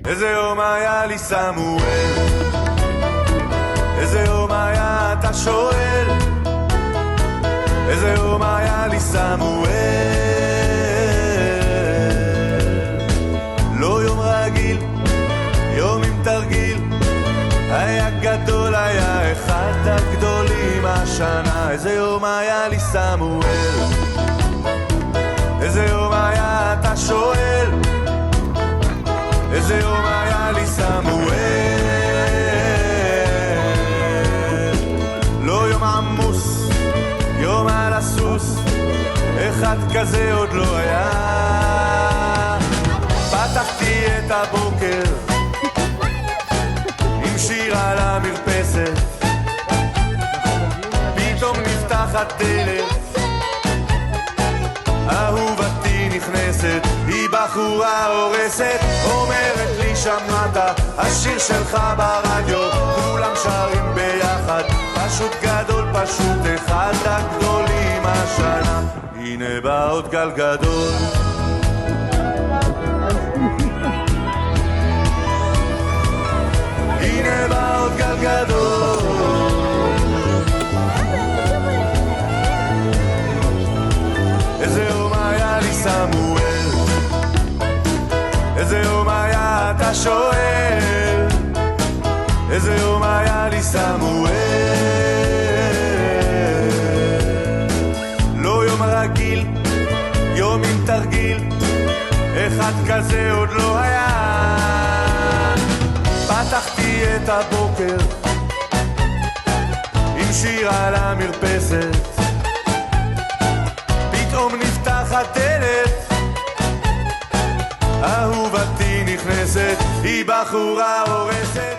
איזה יום היה לי סמואל, איזה יום היה אתה שואל, איזה יום היה לי סמואל, לא יום רגיל, יום עם תרגיל, היה גדול, היה אחד הגדולים השנה. איזה יום היה לי סמואל, איזה יום היה אתה שואל, איזה יום היה לי סמואל, לא יום עמוס, יום על הסוס, אחד כזה עוד לא היה. פתחתי את הבוקר עם שיר על המרפסת, פתאום נפתח הדלת, אהובתי נכנסת, היא בחורה הורסת, אומרת לי שמעת השיר שלך ברדיו, כולם שרים ביחד, פשוט גדול, פשוט אחד הגדולים השנה. הנה בא עוד גל גדול, הנה בא עוד גל גדול, איזה יום היה לי סמואל, איזה יום היה אתה שואל, איזה יום היה לי סמואל, לא יום רגיל, יום עם תרגיל, אחד כזה עוד לא היה. פתחתי את הבוקר עם שיר על המרפסת, פתאום נפתח הדלת, אהובתי נכנסת, היא בחורה הורסת.